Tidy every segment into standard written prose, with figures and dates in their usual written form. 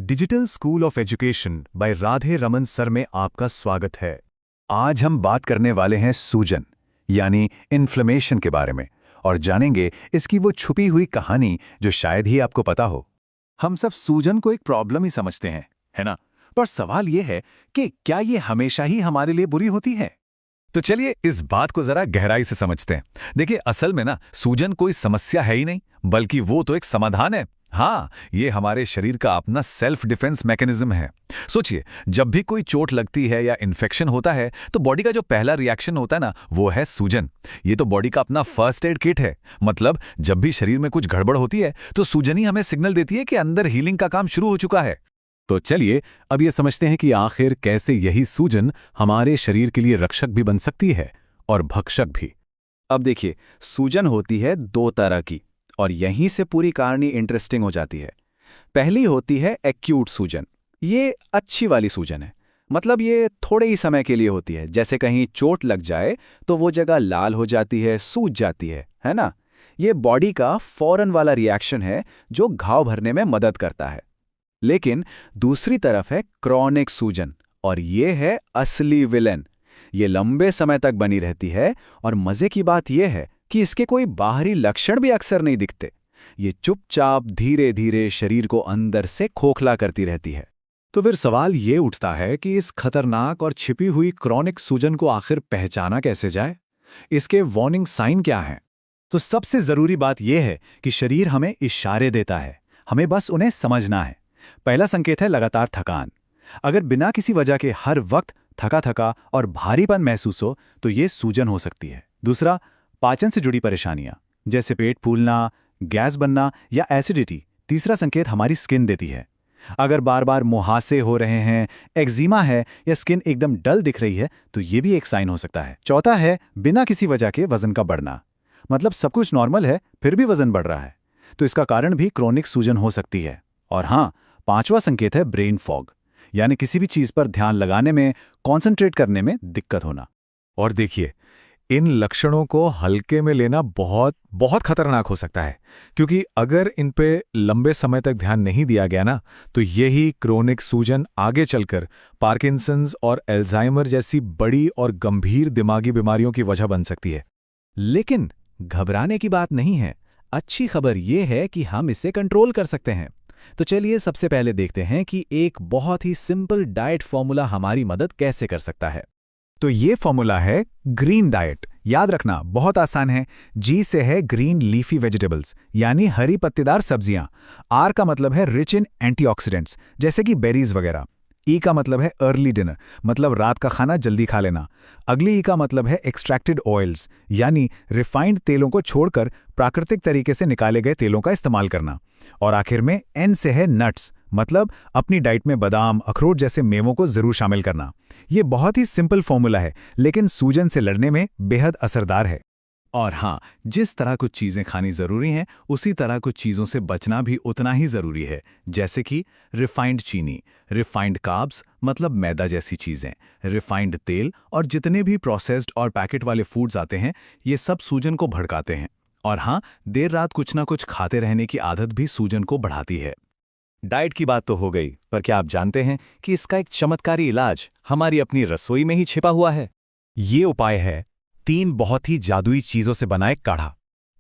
Digital school of education by Radhe Raman sir में आपका स्वागत है। आज हम बात करने वाले हैं सूजन यानी इन्फ्लेमेशन के बारे में और जानेंगे इसकी वो छुपी हुई कहानी जो शायद ही आपको पता हो। हम सब सूजन को एक प्रॉब्लम ही समझते हैं, है ना? पर सवाल ये है कि क्या ये हमेशा ही हमारे लिए बुरी होती है? तो चलिए इस बात को जरा गहराई से समझते हैं। देखिए, असल में ना सूजन कोई समस्या है ही नहीं, बल्कि वो तो एक समाधान है। हाँ, ये हमारे शरीर का अपना सेल्फ डिफेंस मैकेनिज्म है। सोचिए, जब भी कोई चोट लगती है या इन्फेक्शन होता है तो बॉडी का जो पहला रिएक्शन होता है ना, वो है सूजन। ये तो बॉडी का अपना फर्स्ट एड किट है। मतलब जब भी शरीर में कुछ गड़बड़ होती है तो सूजन ही हमें सिग्नल देती है कि अंदर हीलिंग का काम शुरू हो चुका है। तो चलिए अब ये समझते हैं कि आखिर कैसे यही सूजन हमारे शरीर के लिए रक्षक भी बन सकती है और भक्षक भी। अब देखिए, सूजन होती है दो तरह की और यहीं से पूरी कहानी इंटरेस्टिंग हो जाती है। पहली होती है एक्यूट सूजन। ये अच्छी वाली सूजन है। मतलब ये थोड़े ही समय के लिए होती है। जैसे कहीं चोट लग जाए तो वो जगह लाल हो जाती है, सूज जाती है ना? ये बॉडी का फौरन वाला रिएक्शन है जो घाव भरने में मदद करता है। लेकिन दूसरी तरफ है क्रॉनिक सूजन और ये है असली विलेन। ये लंबे समय तक बनी रहती है और मजे की बात यह है कि इसके कोई बाहरी लक्षण भी अक्सर नहीं दिखते। ये चुपचाप धीरे धीरे शरीर को अंदर से खोखला करती रहती है। तो फिर सवाल ये उठता है कि इस खतरनाक और छिपी हुई क्रॉनिक सूजन को आखिर पहचाना कैसे जाए? इसके वार्निंग साइन क्या हैं? तो सबसे जरूरी बात यह है कि शरीर हमें इशारे देता है, हमें बस उन्हें समझना है। पहला संकेत है लगातार थकान। अगर बिना किसी वजह के हर वक्त थका थका और भारीपन महसूस हो तो ये सूजन हो सकती है। दूसरा, पाचन से जुड़ी परेशानियां जैसे पेट फूलना, गैस बनना या एसिडिटी। तीसरा संकेत हमारी स्किन देती है। अगर बार बार मुहासे हो रहे हैं, एक्जिमा है या स्किन एकदम डल दिख रही है तो ये भी एक साइन हो सकता है। चौथा है बिना किसी वजह के वजन का बढ़ना। मतलब सब कुछ नॉर्मल है फिर भी वजन बढ़ रहा है, तो इसका कारण भी क्रॉनिक सूजन हो सकती है। और हाँ, पांचवा संकेत है ब्रेन फॉग, यानी किसी भी चीज पर ध्यान लगाने में, कॉन्सेंट्रेट करने में दिक्कत होना। और देखिए, इन लक्षणों को हल्के में लेना बहुत बहुत खतरनाक हो सकता है, क्योंकि अगर इन पे लंबे समय तक ध्यान नहीं दिया गया ना तो यही क्रोनिक सूजन आगे चलकर पार्किंसंस और अल्जाइमर जैसी बड़ी और गंभीर दिमागी बीमारियों की वजह बन सकती है। लेकिन घबराने की बात नहीं है। अच्छी खबर यह है कि हम इसे कंट्रोल कर सकते हैं। तो चलिए सबसे पहले देखते हैं कि एक बहुत ही सिंपल डाइट फॉर्मूला हमारी मदद कैसे कर सकता है। तो ये फॉर्मूला है ग्रीन डाइट। याद रखना बहुत आसान है। जी से है ग्रीन लीफी वेजिटेबल्स यानी हरी पत्तेदार सब्जियां। आर का मतलब है रिच इन एंटीऑक्सीडेंट्स जैसे कि बेरीज वगैरह। ई का मतलब है अर्ली डिनर, मतलब रात का खाना जल्दी खा लेना। अगली ई का मतलब है एक्सट्रैक्टेड ऑयल्स यानी रिफाइंड तेलों को छोड़कर प्राकृतिक तरीके से निकाले गए तेलों का इस्तेमाल करना। और आखिर में एन से है नट्स, मतलब अपनी डाइट में बादाम, अखरोट जैसे मेवों को जरूर शामिल करना। ये बहुत ही सिंपल फॉर्मूला है लेकिन सूजन से लड़ने में बेहद असरदार है। और हाँ, जिस तरह कुछ चीज़ें खानी ज़रूरी हैं उसी तरह कुछ चीज़ों से बचना भी उतना ही ज़रूरी है, जैसे कि रिफाइंड चीनी, रिफाइंड कार्ब्स मतलब मैदा जैसी चीज़ें, रिफाइंड तेल और जितने भी प्रोसेस्ड और पैकेट वाले फूड्स आते हैं, ये सब सूजन को भड़काते हैं। और हाँ, देर रात कुछ ना कुछ खाते रहने की आदत भी सूजन को बढ़ाती है। डाइट की बात तो हो गई, पर क्या आप जानते हैं कि इसका एक चमत्कारी इलाज हमारी अपनी रसोई में ही छिपा हुआ है? ये उपाय है 3 बहुत ही जादुई चीजों से बना एक काढ़ा।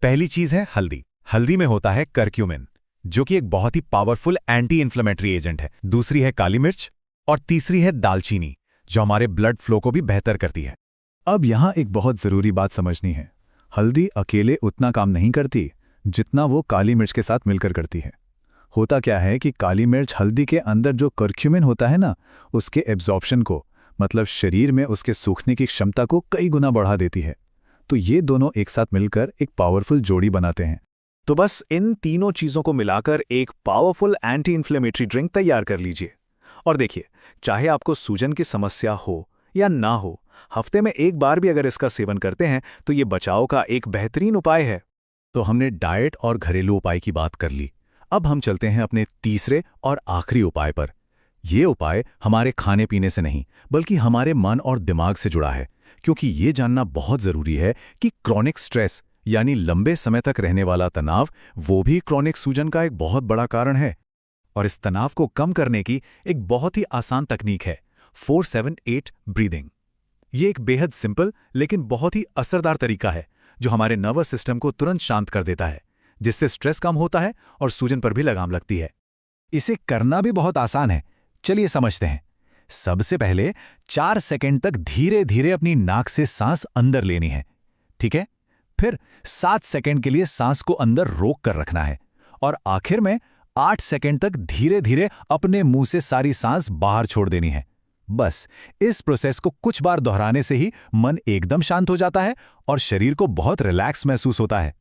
पहली चीज है हल्दी। हल्दी में होता है करक्यूमिन, जो कि एक बहुत ही पावरफुल एंटी इन्फ्लेमेटरी एजेंट है। दूसरी है काली मिर्च और तीसरी है दालचीनी, जो हमारे ब्लड फ्लो को भी बेहतर करती है। अब यहां एक बहुत जरूरी बात समझनी है। हल्दी अकेले उतना काम नहीं करती जितना वो काली मिर्च के साथ मिलकर करती है। होता क्या है कि काली मिर्च हल्दी के अंदर जो करक्यूमिन होता है ना, उसके एब्जॉर्प्शन को, मतलब शरीर में उसके सूखने की क्षमता को कई गुना बढ़ा देती है। तो ये दोनों एक साथ मिलकर एक पावरफुल जोड़ी बनाते हैं। तो बस इन तीनों चीजों को मिलाकर एक पावरफुल एंटी इन्फ्लेमेटरी ड्रिंक तैयार कर लीजिए। और देखिए, चाहे आपको सूजन की समस्या हो या ना हो, हफ्ते में एक बार भी अगर इसका सेवन करते हैं तो ये बचाव का एक बेहतरीन उपाय है। तो हमने डाइट और घरेलू उपाय की बात कर ली। अब हम चलते हैं अपने तीसरे और आखिरी उपाय पर। ये उपाय हमारे खाने पीने से नहीं बल्कि हमारे मन और दिमाग से जुड़ा है, क्योंकि ये जानना बहुत जरूरी है कि क्रॉनिक स्ट्रेस यानी लंबे समय तक रहने वाला तनाव वो भी क्रॉनिक सूजन का एक बहुत बड़ा कारण है। और इस तनाव को कम करने की एक बहुत ही आसान तकनीक है 4-7-8 ब्रीदिंग। ये एक बेहद सिंपल लेकिन बहुत ही असरदार तरीका है जो हमारे नर्वस सिस्टम को तुरंत शांत कर देता है, जिससे स्ट्रेस कम होता है और सूजन पर भी लगाम लगती है। इसे करना भी बहुत आसान है, चलिए समझते हैं। सबसे पहले 4 सेकंड तक धीरे धीरे अपनी नाक से सांस अंदर लेनी है, ठीक है? फिर 7 सेकंड के लिए सांस को अंदर रोक कर रखना है और आखिर में 8 सेकंड तक धीरे धीरे अपने मुंह से सारी सांस बाहर छोड़ देनी है। बस इस प्रोसेस को कुछ बार दोहराने से ही मन एकदम शांत हो जाता है और शरीर को बहुत रिलैक्स महसूस होता है।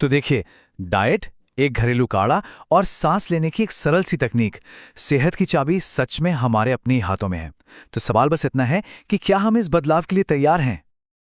तो देखिए, डाइट, एक घरेलू काढ़ा और सांस लेने की एक सरल सी तकनीक, सेहत की चाबी सच में हमारे अपने ही हाथों में है। तो सवाल बस इतना है कि क्या हम इस बदलाव के लिए तैयार हैं?